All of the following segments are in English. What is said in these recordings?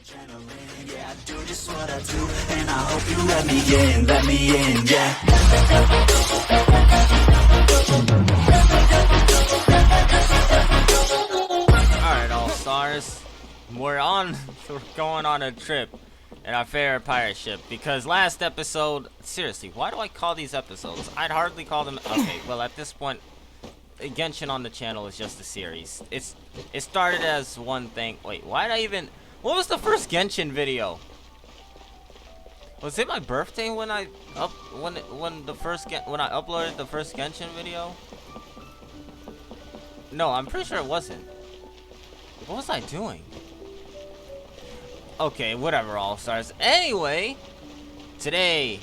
Adrenaline, yeah, I do just what I do, and I hope you let me in, yeah. Alright, All-Stars. We're going on a trip in our favorite pirate ship, because last episode, seriously, why do I call these episodes? I'd hardly call them, okay, well at this point, Genshin on the channel is just a series. It started as one thing. Wait, why did I even... What was the first Genshin video? Was it my birthday when I uploaded the first Genshin video? No, I'm pretty sure it wasn't. What was I doing? Okay, whatever, All-Stars. Anyway, today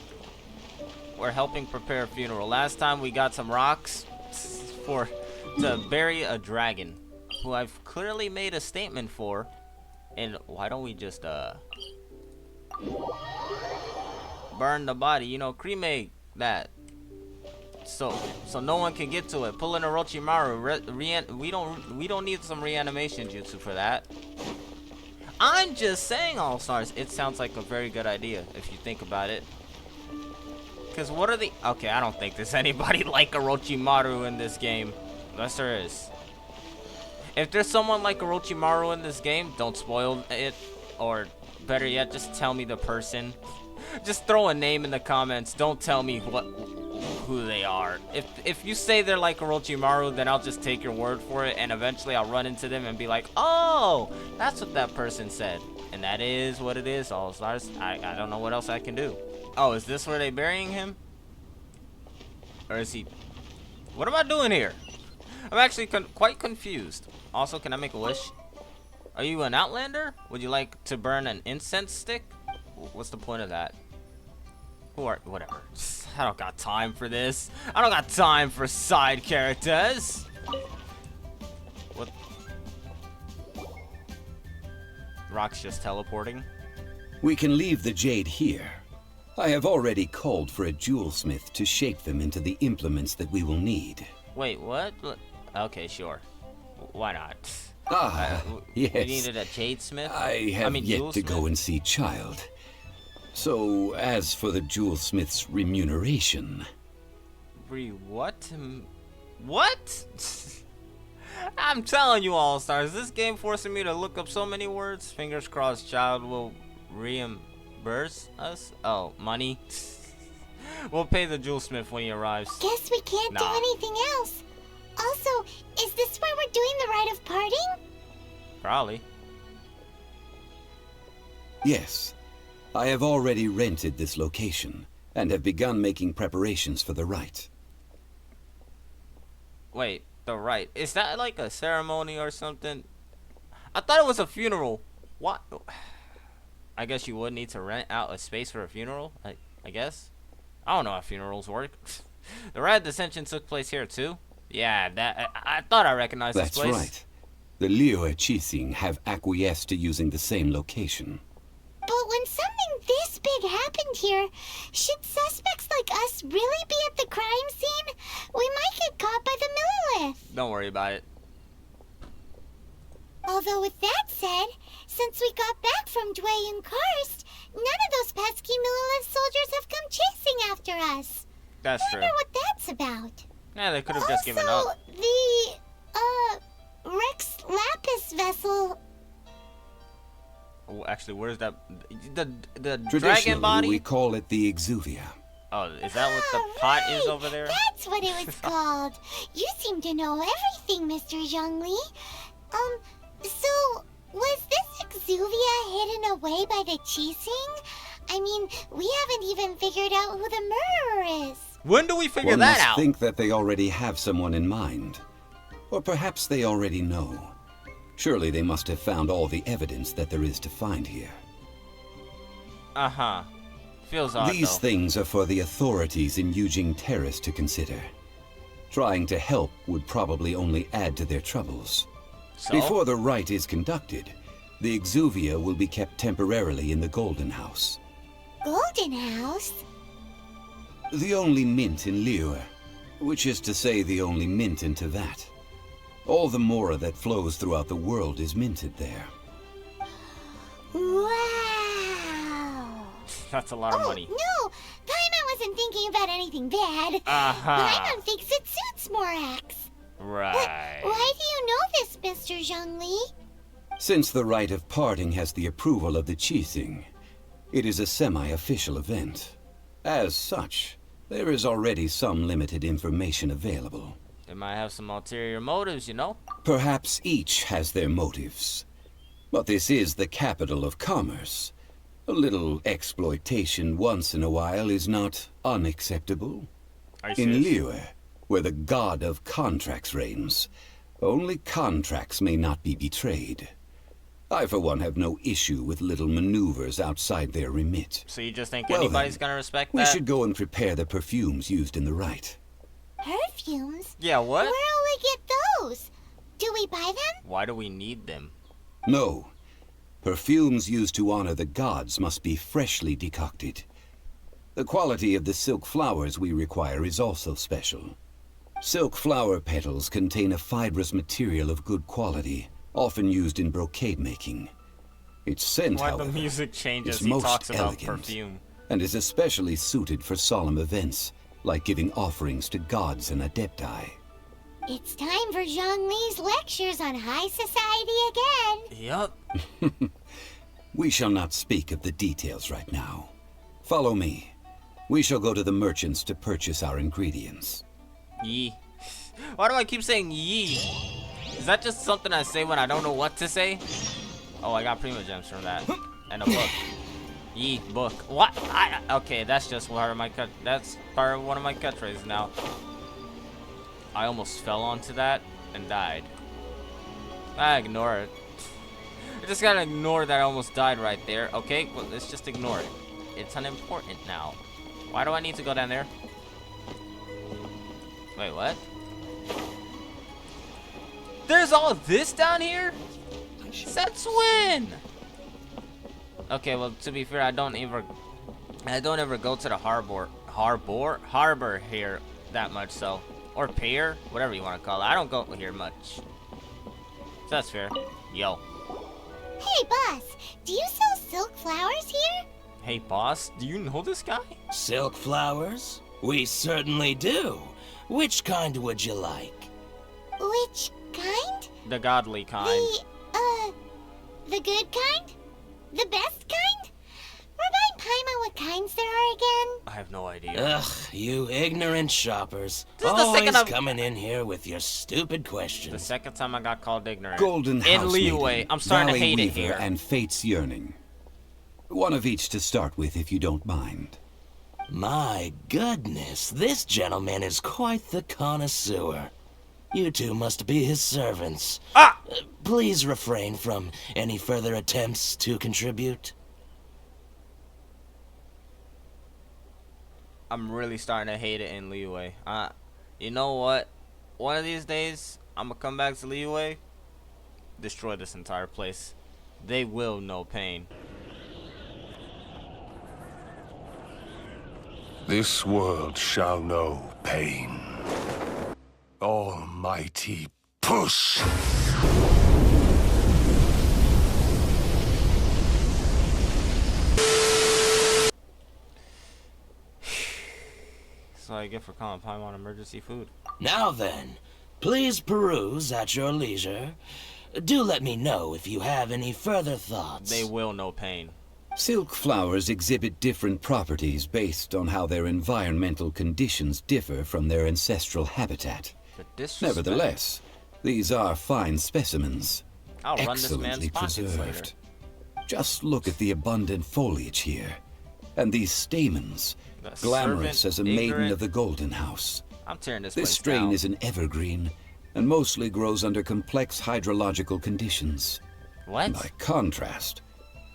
we're helping prepare a funeral. Last time we got some rocks to bury a dragon who I've clearly made a statement for. And why don't we just burn the body, you know, cremate that, so no one can get to it. Pull in Orochimaru. We don't need some reanimation jutsu for that. I'm just saying, All-Stars, it sounds like a very good idea if you think about it. Cause what are the... Okay, I don't think there's anybody like Orochimaru in this game, unless there is. If there's someone like Orochimaru in this game, don't spoil it, or better yet, just tell me the person. Just throw a name in the comments. Don't tell me who they are. If you say they're like Orochimaru, then I'll just take your word for it, and eventually I'll run into them and be like, oh, that's what that person said. And that is what it is, All-Stars. I don't know what else I can do. Oh, is this where they burying him? Or is he... What am I doing here? I'm actually quite confused. Also, can I make a wish? Are you an outlander? Would you like to burn an incense stick? What's the point of that? Whatever. I don't got time for this. I don't got time for side characters. What? Rock's just teleporting. We can leave the jade here. I have already called for a jewelsmith to shape them into the implements that we will need. Wait, what? Okay, sure. Why not? Yes. We needed a jade smith? I have yet to go and see Child. So, as for the jewelsmith's remuneration... What? What? I'm telling you, All-Stars, this game forcing me to look up so many words. Fingers crossed Child will reimburse us? Oh, money? We'll pay the jewelsmith when he arrives. Guess we can't do anything else. Also, is this where we're doing the rite of parting? Probably. Yes. I have already rented this location, and have begun making preparations for the rite. Wait, the rite. Is that like a ceremony or something? I thought it was a funeral. What? I guess you would need to rent out a space for a funeral, I guess. I don't know how funerals work. The rite of dissension took place here too? Yeah, I thought I recognized this place. That's right. The Liyue Qixing have acquiesced to using the same location. But when something this big happened here, should suspects like us really be at the crime scene? We might get caught by the Millilith. Don't worry about it. Although with that said, since we got back from Dway and Karst, none of those pesky Millilith soldiers have come chasing after us. That's true. I wonder what that's about. Yeah, they could have just given up. The, Rex Lapis vessel... Oh, actually, where's that? The dragon Traditionally, body? we call it the Exuvia. Oh, is that what the pot is over there? That's what it was called. You seem to know everything, Mr. Zhongli. So, was this Exuvia hidden away by the Qixing? I mean, we haven't even figured out who the murderer is. When do we figure One that must out? think that they already have someone in mind. Or perhaps they already know. Surely they must have found all the evidence that there is to find here. Uh-huh. Feels odd, These things are for the authorities in Yujing Terrace to consider. Trying to help would probably only add to their troubles. So? Before the rite is conducted, the Exuvia will be kept temporarily in the Golden House. Golden House? The only mint in Liyue, which is to say the only mint in Teyvat. All the mora that flows throughout the world is minted there. Wow! That's a lot of money. No, Paimon wasn't thinking about anything bad. Paimon thinks it suits Morax. Right. Why do you know this, Mr. Zhongli? Since the rite of parting has the approval of the Qixing, it is a semi-official event. As such, there is already some limited information available. They might have some ulterior motives, you know? Perhaps each has their motives. But this is the capital of commerce. A little exploitation once in a while is not unacceptable. Are you In serious? Liyue, where the god of contracts reigns, only contracts may not be betrayed. I, for one, have no issue with little maneuvers outside their remit. So you just think Well anybody's then, gonna respect We that? should go and prepare the perfumes used in the rite. Perfumes? Yeah, what? Where'll we get those? Do we buy them? Why do we need them? No. Perfumes used to honor the gods must be freshly decocted. The quality of the silk flowers we require is also special. Silk flower petals contain a fibrous material of good quality, often used in brocade making. Its scent, Why however, the music changes, is he most talks about elegant perfume. and is especially suited for solemn events, like giving offerings to gods and adepti. It's time for Zhongli's lectures on high society again. Yup. We shall not speak of the details right now. Follow me. We shall go to the merchants to purchase our ingredients. Yee. Why do I keep saying yee? Is that just something I say when I don't know what to say? Oh, I got Prima Gems from that. And a book. Yee, book. What? Okay, that's just part of my cut. That's part of one of my catchphrases now. I almost fell onto that and died. I ignore it. I just gotta ignore that I almost died right there. Okay, well, let's just ignore it. It's unimportant now. Why do I need to go down there? Wait, what? There's all this down here? That's when. Okay, well, to be fair, I don't ever go to the harbor here that much, so, or pier, whatever you want to call it. I don't go here much. So that's fair. Yo. Hey, boss, do you sell silk flowers here? Hey, boss, do you know this guy? Silk flowers? We certainly do. Which kind would you like? Which kind? The godly kind. The good kind? The best kind? Remind Paimon what kinds there are again? I have no idea. Ugh, you ignorant shoppers. This is the Always second I've- coming in here with your stupid The questions. second time I got called ignorant. Golden In House Liyue. Maiden, I'm starting to Valley hate it Weaver, here. and Fate's Yearning. One of each to start with, if you don't mind. My goodness, this gentleman is quite the connoisseur. You two must be his servants. Ah! Please refrain from any further attempts to contribute. I'm really starting to hate it in Liyue. You know what? One of these days, I'm gonna come back to Liyue, destroy this entire place. They will know pain. This world shall know pain. Almighty push! So I get for calling Paimon emergency food. Now then, please peruse at your leisure. Do let me know if you have any further thoughts. They will know pain. Silk flowers exhibit different properties based on how their environmental conditions differ from their ancestral habitat. The disrespect. Nevertheless, these are fine specimens, I'll run this man's excellently pockets later. preserved. Just look at the abundant foliage here, and these stamens, The glamorous servant, as a maiden ignorant. of the Golden House. I'm tearing this This place strain down. is an evergreen, and mostly grows under complex hydrological conditions. What? By contrast,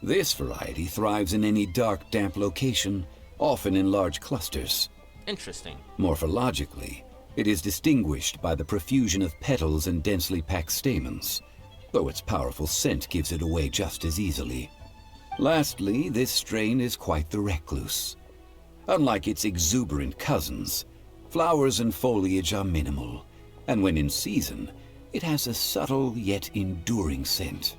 this variety thrives in any dark, damp location, often in large clusters. Interesting. Morphologically, it is distinguished by the profusion of petals and densely packed stamens, though its powerful scent gives it away just as easily. Lastly, this strain is quite the recluse. Unlike its exuberant cousins, flowers and foliage are minimal, and when in season, it has a subtle yet enduring scent.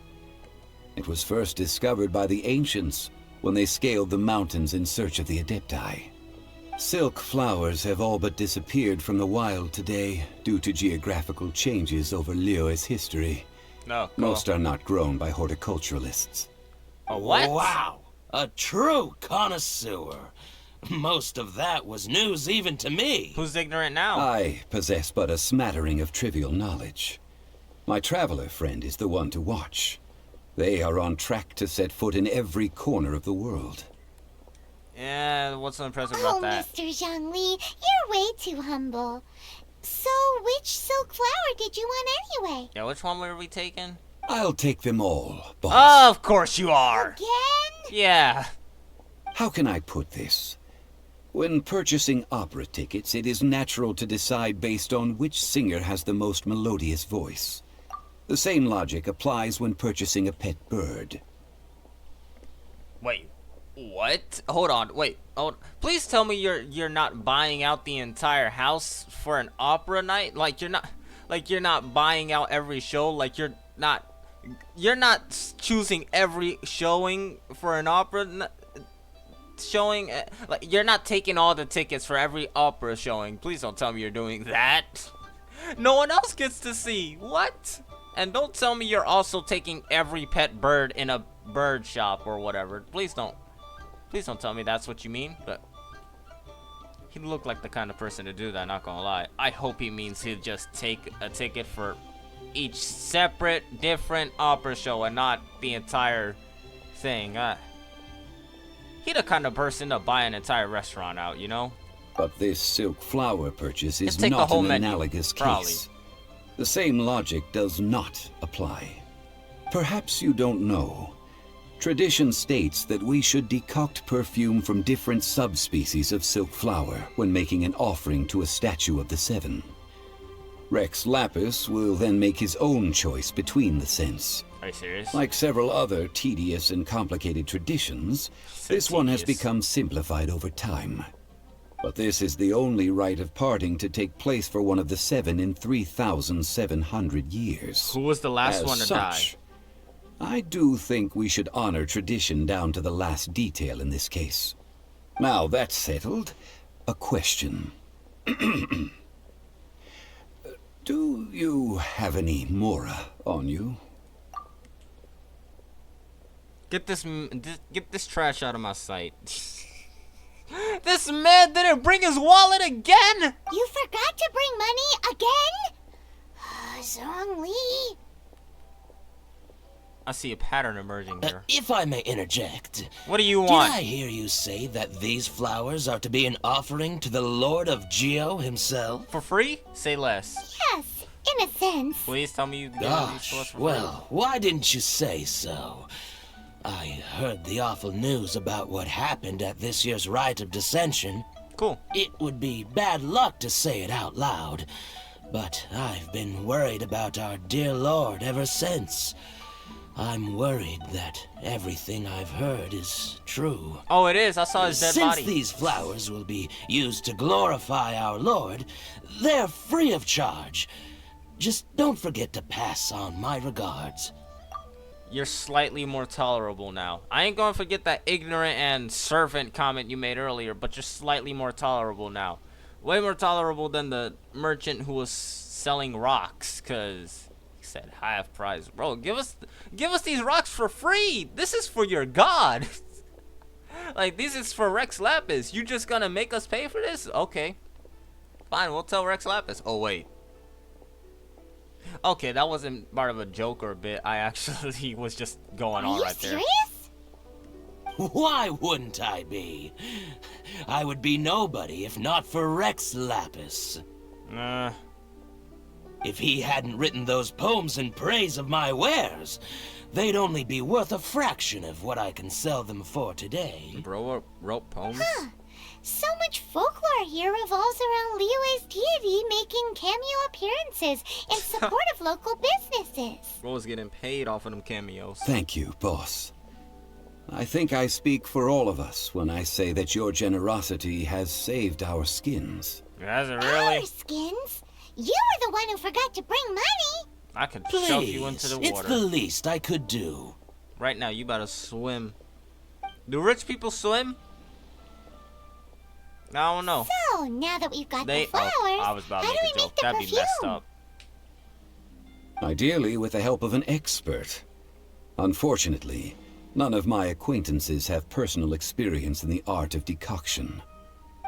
It was first discovered by the ancients when they scaled the mountains in search of the Adepti. Silk flowers have all but disappeared from the wild today due to geographical changes over Liyue's history. No, cool. Most are not grown by horticulturalists. A what? Wow, a true connoisseur. Most of that was news even to me. Who's ignorant now? I possess but a smattering of trivial knowledge. My traveler friend is the one to watch. They are on track to set foot in every corner of the world. Yeah, what's so impressive about that? Mr. Zhongli, you're way too humble. So, which silk flower did you want anyway? Yeah, which one were we taking? I'll take them all, boss. Of course you are. Again? Yeah. How can I put this? When purchasing opera tickets, it is natural to decide based on which singer has the most melodious voice. The same logic applies when purchasing a pet bird. Wait, what? Hold on, wait. Please tell me you're not buying out the entire house for an opera night? Like you're not buying out every show? Like you're not choosing every showing for an opera showing? Like you're not taking all the tickets for every opera showing. Please don't tell me you're doing that. No one else gets to see. What? And don't tell me you're also taking every pet bird in a bird shop or whatever. Please don't tell me that's what you mean. But he looked like the kind of person to do that, not gonna lie. I hope he means he'd just take a ticket for each separate, different opera show and not the entire thing. He the kind of person to buy an entire restaurant out, you know? But this silk flower purchase is take the not whole an menu, analogous probably. case. The same logic does not apply. Perhaps you don't know. Tradition states that we should decoct perfume from different subspecies of silk flower when making an offering to a statue of the Seven. Rex Lapis will then make his own choice between the scents. Are you serious? Like several other tedious and complicated traditions, this one has tedious. become simplified over time. But this is the only rite of parting to take place for one of the Seven in 3,700 years. Who was the last As one to such, I do think we should honor tradition down to the last detail in this case. Now that's settled, a question. Do you have any Mora on you? Get this trash out of my sight. This man didn't bring his wallet again! You forgot to bring money again? Zhongli. I see a pattern emerging here. If I may interject, What do you did want? I hear you say that these flowers are to be an offering to the Lord of Geo himself? For free? Say less. Yes, in a sense. Please tell me you gave these Gosh, to us for free. well, why didn't you say so? I heard the awful news about what happened at this year's Rite of Dissension. Cool. It would be bad luck to say it out loud, but I've been worried about our dear Lord ever since. I'm worried that everything I've heard is true. Oh, it is. I saw his dead Since body. these flowers will be used to glorify our Lord, they're free of charge. Just don't forget to pass on my regards. You're slightly more tolerable now. I ain't gonna forget that ignorant and servant comment you made earlier, but you're slightly more tolerable now. Way more tolerable than the merchant who was selling rocks, cause he said half price. Bro, give us these rocks for free. This is for your god. Like, this is for Rex Lapis. You just gonna make us pay for this? Okay. Fine, we'll tell Rex Lapis. Oh, wait. Okay, that wasn't part of a joke or a bit. I actually was just going Are on you right there. serious? Why wouldn't I be? I would be nobody if not for Rex Lapis. If he hadn't written those poems in praise of my wares, they'd only be worth a fraction of what I can sell them for today. Bro wrote poems? So much folklore here revolves around Liyue's deity making cameo appearances in support of local businesses. Bro was getting paid off of them cameos. Thank you, boss. I think I speak for all of us when I say that your generosity has saved our skins. Has it really? Our skins? You were the one who forgot to bring money. I could Please, shove you into the it's water. the least I could do. Right now, you better swim. Do rich people swim? I don't know. So, now that we've got They. the flowers, Oh, I was about to how make do a we joke. make the That'd perfume? be messed up. Ideally with the help of an expert. Unfortunately, none of my acquaintances have personal experience in the art of decoction.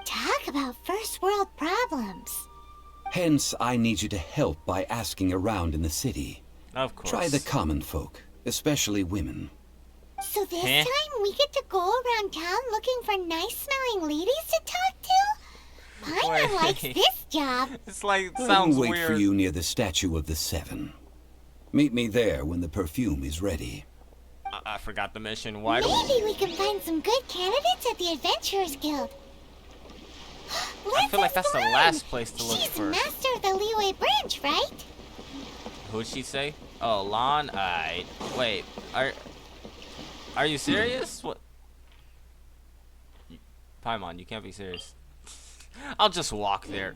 Talk about first world problems. Hence, I need you to help by asking around in the city. Of course. Try the common folk, especially women. So this Huh? time we get to go around town looking for nice-smelling ladies to talk to? Paimon likes Wait. this job. It's like it I'll sounds wait weird. for you near the statue of the Seven. Meet me there when the perfume is ready. I forgot the mission. Why do Maybe we can find some good candidates at the Adventurers Guild. I feel like that's the last place to look She's for. master of the Leeway Branch, right? Who'd she say? Oh, Lon. Wait. Are you serious? What? Paimon, you can't be serious. I'll just walk there.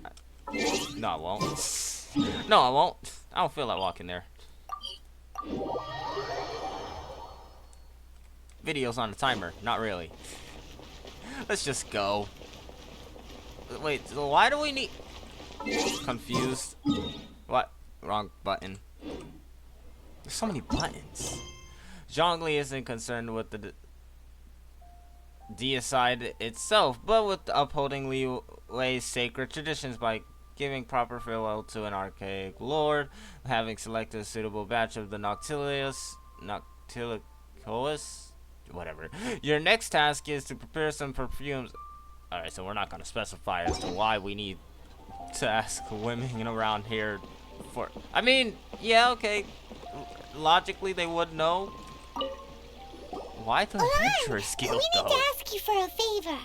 No, I won't. No, I won't. I don't feel like walking there. Video's on the timer. Not really. Let's just go. Wait, so why do we need... Confused. What? Wrong button. There's so many buttons. Zhongli isn't concerned with the deicide itself, but with upholding Liwei's sacred traditions by giving proper farewell to an archaic lord, having selected a suitable batch of the Noctilicos, whatever. Your next task is to prepare some perfumes. Alright, so we're not going to specify as to why we need to ask women around here for... I mean, yeah, okay. Logically, they would know. Why the Adventurers Guild, we though? need to ask you for a favor.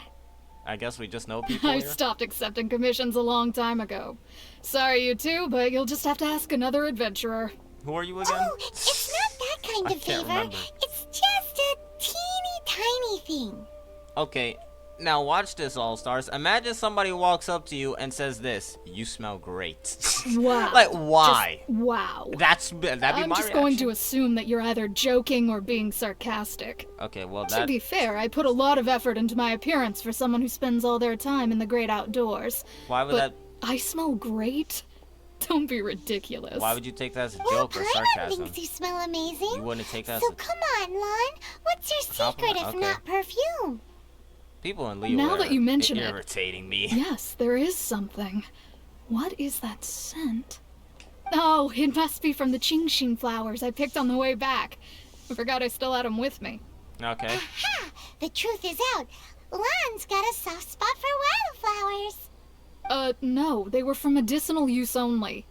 I guess we just know people I here? stopped accepting commissions a long time ago. Sorry, you two, but you'll just have to ask another adventurer. Who are you again? Oh, it's not that kind I of can't favor. remember. It's just a teeny tiny thing. Okay, now watch this, All-Stars. Imagine somebody walks up to you and says this. You smell great. Wow. Like, why? Just, wow. That'd be I'm my just reaction. going to assume that you're either joking or being sarcastic. Okay, well, To that... be fair, I put a lot of effort into my appearance for someone who spends all their time in the great outdoors. Why would But I smell great? Don't be ridiculous. Why would you take that as a Well, joke or Paimon sarcasm? thinks you smell amazing. You wouldn't take that as So a... come on, Lon. What's your secret Compliment? if Okay. not perfume? People in Leo Now are that you mention it- irritating me. Yes, there is something. What is that scent? Oh, it must be from the Genshin flowers I picked on the way back. I forgot I still had them with me. Okay. Aha! The truth is out. Lon's got a soft spot for wildflowers. No, they were for medicinal use only.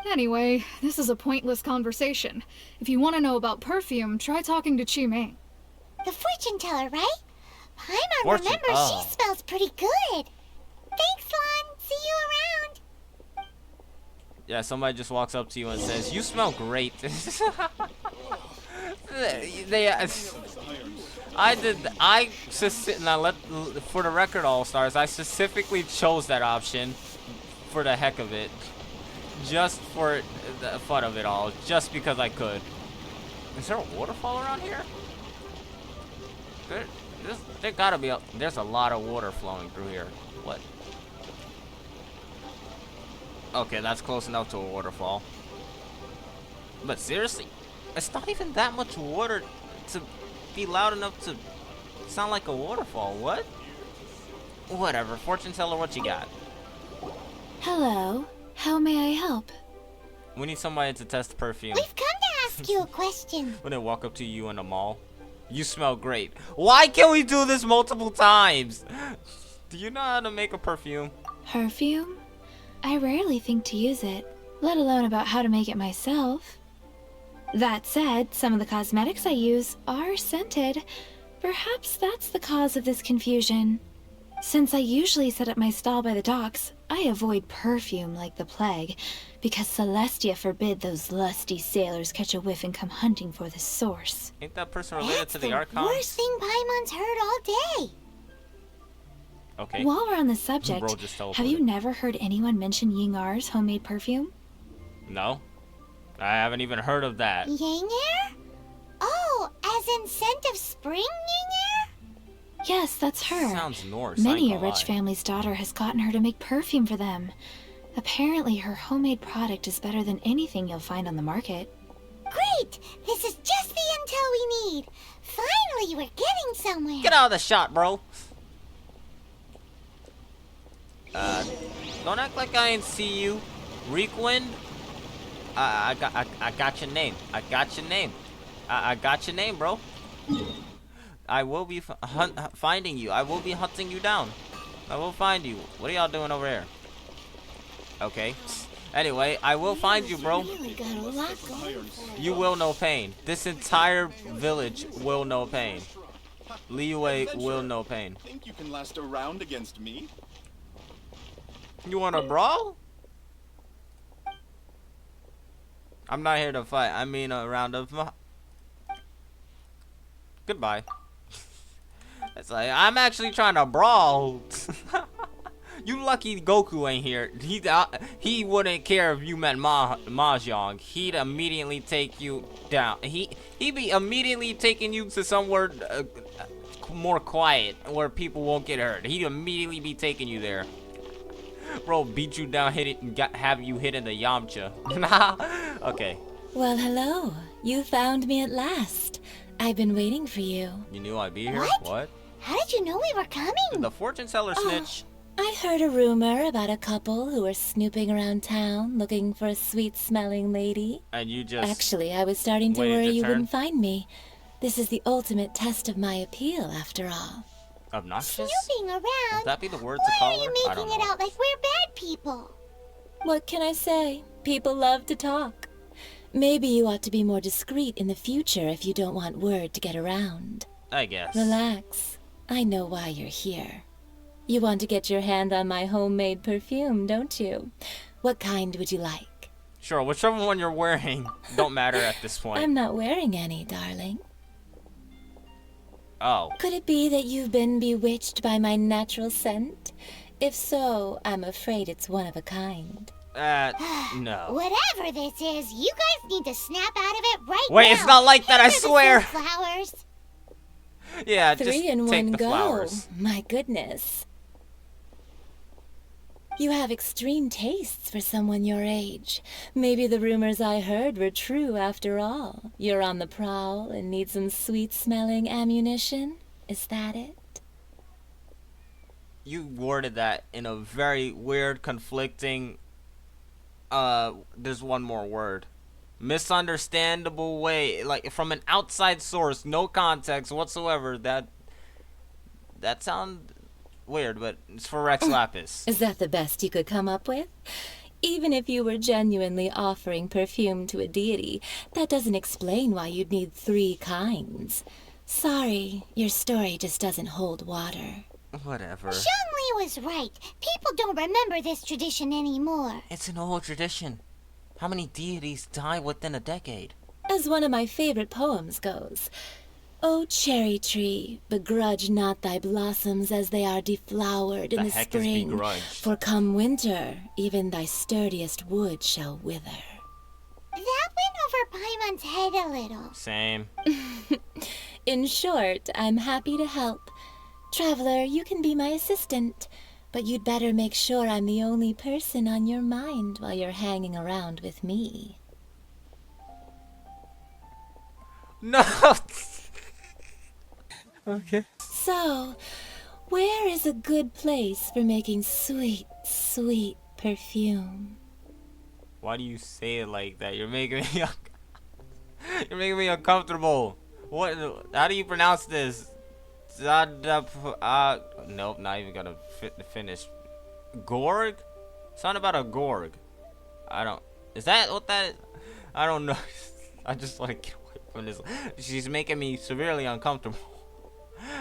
Anyway, this is a pointless conversation. If you want to know about perfume, try talking to Chi-Ming. The fortune teller, right? Paimon Fortune- remembers oh. she smells pretty good. Thanks, Lon. See you around. Yeah, somebody just walks up to you and says, "You smell great." For the record, All Stars, I specifically chose that option for the heck of it, just for the fun of it all, just because I could. Is there a waterfall around here? There gotta be. There's a lot of water flowing through here. What? Okay, that's close enough to a waterfall. But seriously, it's not even that much water to be loud enough to sound like a waterfall. What? Whatever. Fortune teller, what you got? Hello. How may I help? We need somebody to test perfume. We've come to ask you a question. When they walk up to you in the mall, you smell great. Why can't we do this multiple times? Do you know how to make a perfume? Perfume? I rarely think to use it, let alone about how to make it myself. That said, some of the cosmetics I use are scented. Perhaps that's the cause of this confusion. Since I usually set up my stall by the docks, I avoid perfume like the plague, because Celestia forbid those lusty sailors catch a whiff and come hunting for the source. Ain't that person related That's to the the Archon? worst thing Paimon's heard all day. Okay. While we're on the subject, Bro just teleported. have you never heard anyone mention Yingar's homemade perfume? No. I haven't even heard of that. Yang air? Oh, as in scent of spring, Yang air? Yes, that's her. Sounds Norse. I Many a ain't rich gonna lie. family's daughter has gotten her to make perfume for them. Apparently, her homemade product is better than anything you'll find on the market. Great! This is just the intel we need. Finally, we're getting somewhere. Get out of the shot, bro. Don't act like I ain't see you. Reekwind? I got your name. I got your name. I got your name, bro. I will be finding you. I will be hunting you down. I will find you. What are y'all doing over here? Okay. Anyway, I will find you, bro. Really got a lot going for You will know pain. This entire village will know pain. Liyue will know pain. Think you can last a round against me? You want to brawl? I'm not here to fight. I mean a round of... Goodbye. It's like, I'm actually trying to brawl. You lucky Goku ain't here. He wouldn't care if you met Mahjong. He'd immediately take you down. He'd be immediately taking you to somewhere more quiet where people won't get hurt. He'd immediately be taking you there. Bro, beat you down, hit it, and have you hit in the Yamcha. Okay. Well, hello. You found me at last. I've been waiting for you. You knew I'd be here? What? How did you know we were coming? Did the fortune teller snitch? I heard a rumor about a couple who were snooping around town looking for a sweet-smelling lady. And you just... Actually, I was starting to waited worry your you turn? wouldn't find me. This is the ultimate test of my appeal, after all. Obnoxious? Snooping around? Would that be the word to Why call are you her? I making don't it know. out like we're bad people? What can I say? People love to talk. Maybe you ought to be more discreet in the future if you don't want word to get around. I guess. Relax. I know why you're here. You want to get your hand on my homemade perfume, don't you? What kind would you like? Sure, whichever one you're wearing don't matter at this point. I'm not wearing any, darling. Oh. Could it be that you've been bewitched by my natural scent? If so, I'm afraid it's one of a kind. No. Whatever this is, you guys need to snap out of it right now. Wait, it's not like that, I Here are the swear. flowers. Yeah, just 3 in take one the go. flowers. My goodness. You have extreme tastes for someone your age. Maybe the rumors I heard were true after all. You're on the prowl and need some sweet-smelling ammunition? Is that it? You worded that in a very weird, conflicting, there's one more word. Misunderstandable way, like from an outside source, no context whatsoever. That sounds weird, but it's for Rex Lapis. Is that the best you could come up with? Even if you were genuinely offering perfume to a deity, that doesn't explain why you'd need 3 kinds. Sorry, your story just doesn't hold water. Whatever. Zhongli was right. People don't remember this tradition anymore. It's an old tradition. How many deities die within a decade? As one of my favorite poems goes, O cherry tree, begrudge not thy blossoms as they are deflowered in the heck is spring. begrudge? For come winter, even thy sturdiest wood shall wither. That went over Paimon's head a little. Same. In short, I'm happy to help. Traveler, you can be my assistant, but you'd better make sure I'm the only person on your mind while you're hanging around with me. No. Okay. So, where is a good place for making sweet, sweet perfume? Why do you say it like that? You're making me you're making me uncomfortable. What? How do you pronounce this? Nope, not even gonna finish. Gorg? Something about a Gorg. I don't. Is that what that is? I don't know. I just want to get away from this. She's making me severely uncomfortable.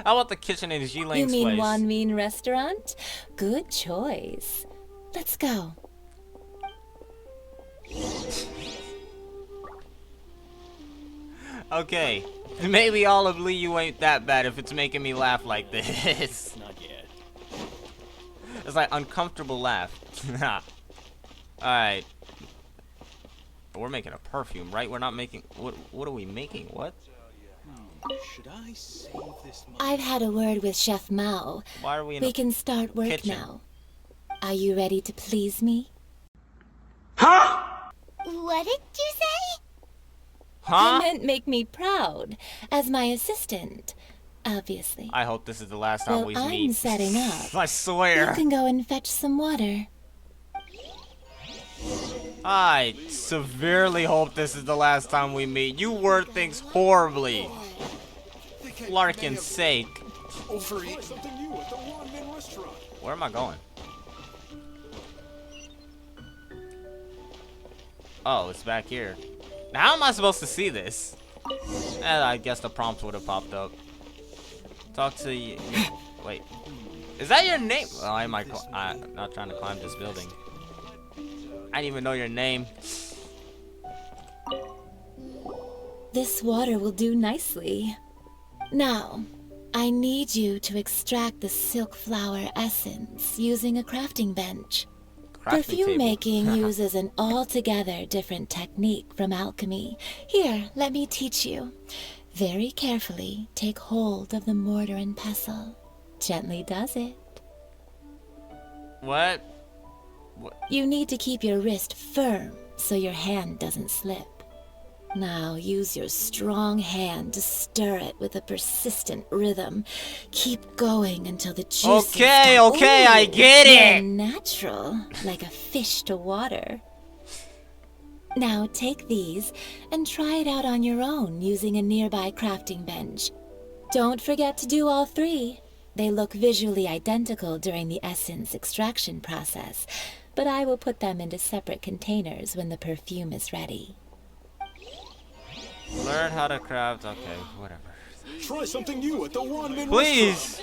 How about the kitchen in Jiling's You mean place? Wan Min restaurant? Good choice. Let's go. Okay, maybe all of Liu ain't that bad if it's making me laugh like this. Not yet. It's like uncomfortable laugh. Alright. We're making a perfume, right? We're not making... What are we making? What? Should I save this money? I've had a word with Chef Mao. Why are we in We a can start work kitchen? now. Are you ready to please me? What did you say? I Huh? meant make me proud as my assistant, obviously. I hope this is the last time Well, we I'm meet. setting up. I You swear. can go and fetch some water. I severely hope this is the last time we meet. You word things horribly. Larkin's sake. Overeat something new at the one-man restaurant. Where am I going? Oh, it's back here. Now, how am I supposed to see this? I guess the prompt would have popped up. Talk to you. Wait. Is that your name? Well, I'm not trying to climb this building. I didn't even know your name. This water will do nicely. Now, I need you to extract the silk flower essence using a crafting bench. Perfume table. making uses an altogether different technique from alchemy. Here, let me teach you. Very carefully take hold of the mortar and pestle. Gently does it. What? You need to keep your wrist firm so your hand doesn't slip. Now use your strong hand to stir it with a persistent rhythm. Keep going until the juices Okay, stop. okay, I get You're it. natural, like a fish to water. Now take these and try it out on your own using a nearby crafting bench. Don't forget to do all three. They look visually identical during the essence extraction process, but I will put them into separate containers when the perfume is ready. Learn how to craft. Okay, whatever. Try something new at the one-man Please.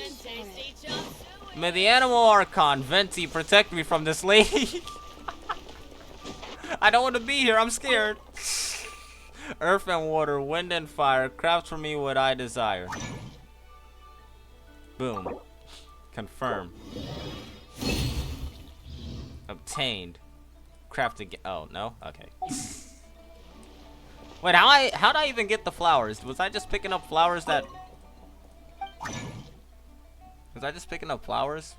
May the animal archon, Venti, protect me from this lady. I don't want to be here. I'm scared. Earth and water, wind and fire, craft for me what I desire. Boom. Confirm. Obtained. Craft again. Oh, no? Okay. Wait, how'd I even get the flowers? Was I just picking up flowers that... Was I just picking up flowers?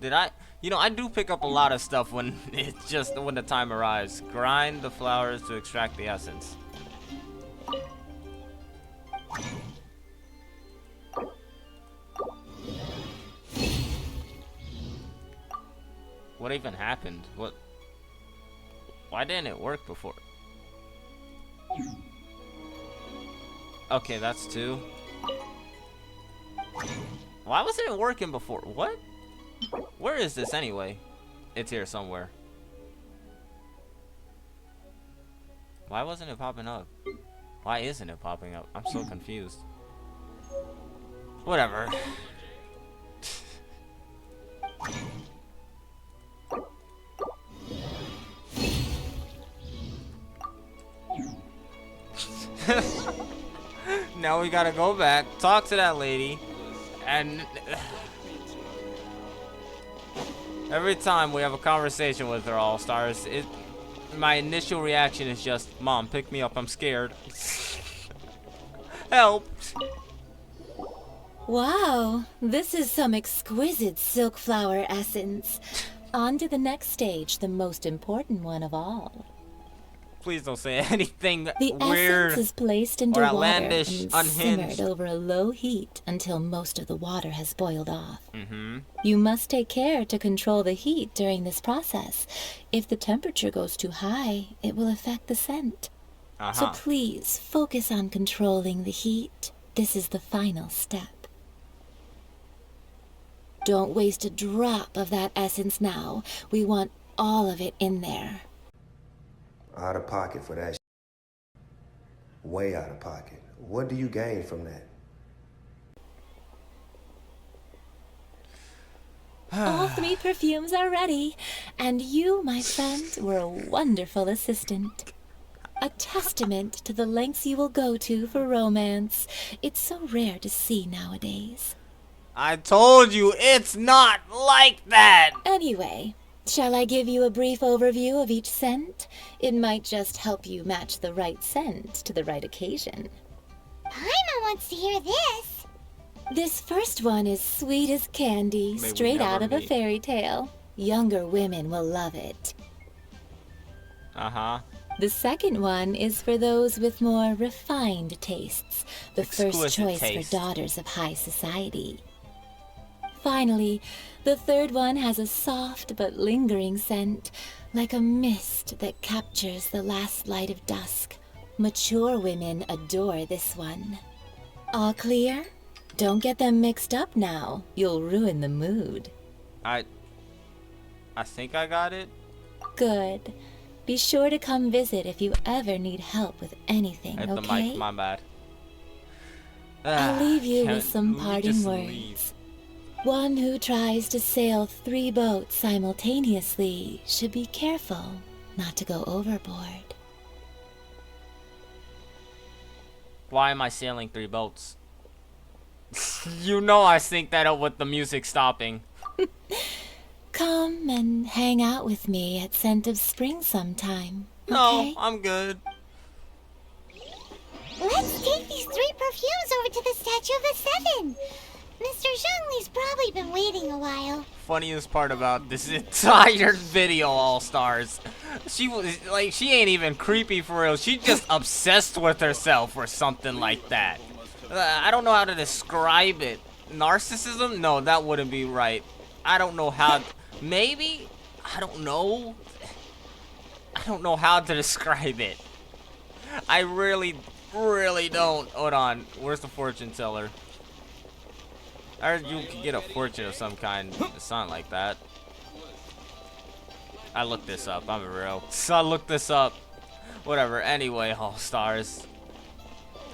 Did I... You know, I do pick up a lot of stuff when it's just when the time arrives. Grind the flowers to extract the essence. What even happened? What? Why didn't it work before? Okay, that's two. Why wasn't it working before? What? Where is this anyway? It's here somewhere. Why wasn't it popping up? Why isn't it popping up? I'm so confused. Whatever. Now we gotta go back, talk to that lady, and every time we have a conversation with her, All Stars, my initial reaction is just, Mom, pick me up, I'm scared. Help! Wow, this is some exquisite silk flower essence. On to the next stage, the most important one of all. Please don't say anything The weird essence is placed into or water outlandish, and unhinged. simmered over a low heat until most of the water has boiled off. Mm-hmm. You must take care to control the heat during this process. If the temperature goes too high, it will affect the scent. So please focus on controlling the heat. This is the final step. Don't waste a drop of that essence now. We want all of it in there. Out of pocket for that. Way out of pocket. What do you gain from that? All three perfumes are ready, and you, my friend, were a wonderful assistant. A testament to the lengths you will go to for romance. It's so rare to see nowadays. I told you, it's not like that! Anyway, shall I give you a brief overview of each scent? It might just help you match the right scent to the right occasion. Paimon wants to hear this. This first one is sweet as candy, May we straight out never of a meet. fairy tale. Younger women will love it. Uh-huh. The second one is for those with more refined tastes, the first Exquisite choice taste. for daughters of high society. Finally, the third one has a soft but lingering scent, like a mist that captures the last light of dusk. Mature women adore this one. All clear? Don't get them mixed up now. You'll ruin the mood. I think I got it. Good. Be sure to come visit if you ever need help with anything, Hit the okay? mic, my bad. I'll leave you with some Can we parting just words. leave? One who tries to sail 3 boats simultaneously should be careful not to go overboard. Why am I sailing 3 boats? You know I sync that up with the music stopping. Come and hang out with me at Scent of Spring sometime. No, Okay? I'm good. Let's take these 3 perfumes over to the Statue of the Seven. Mr. Zhongli's probably been waiting a while. Funniest part about this entire video, All Stars. She was like, she ain't even creepy for real. She just obsessed with herself or something like that. I don't know how to describe it. Narcissism? No, that wouldn't be right. I don't know how. Maybe? I don't know. I don't know how to describe it. I really don't. Hold on. Where's the fortune teller? I heard you can get a fortune of some kind. It's not like that. I looked this up. I'm real. So I looked this up. Whatever. Anyway, All Stars.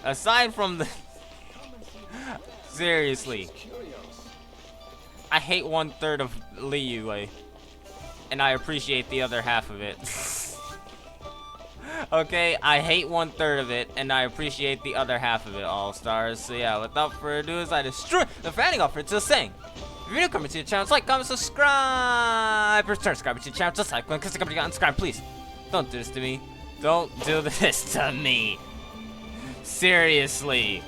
Aside from the... Seriously. I hate 1/3 of Liyue. And I appreciate the other half of it. Okay, I hate 1/3 of it, and I appreciate the other half of it, All Stars. So yeah, without further ado, as I destroy the fanning offer, it's just saying. If you're new, come to the channel, like, comment, subscribe. Return, subscribe to the channel, just like, click the company, unsubscribe, please. Don't do this to me. Don't do this to me. Seriously.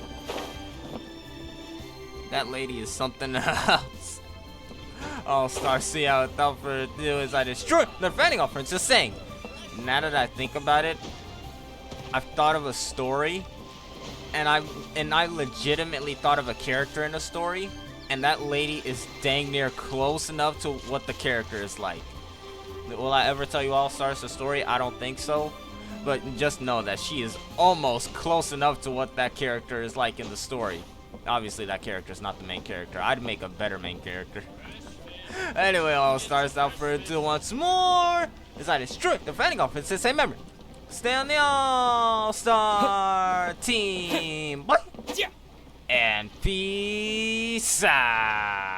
That lady is something else. All Stars, see how without further ado, as I destroy the fanning offer, it's just saying. Now that I think about it, I've thought of a story, and I legitimately thought of a character in a story, and that lady is dang near close enough to what the character is like. Will I ever tell you All Stars the story? I don't think so, but just know that she is almost close enough to what that character is like in the story. Obviously, that character is not the main character. I'd make a better main character. Anyway, All Stars, without further ado, once more, as I destroy the fanning office, hey, remember, stay on the All-Star team, boy, and peace out.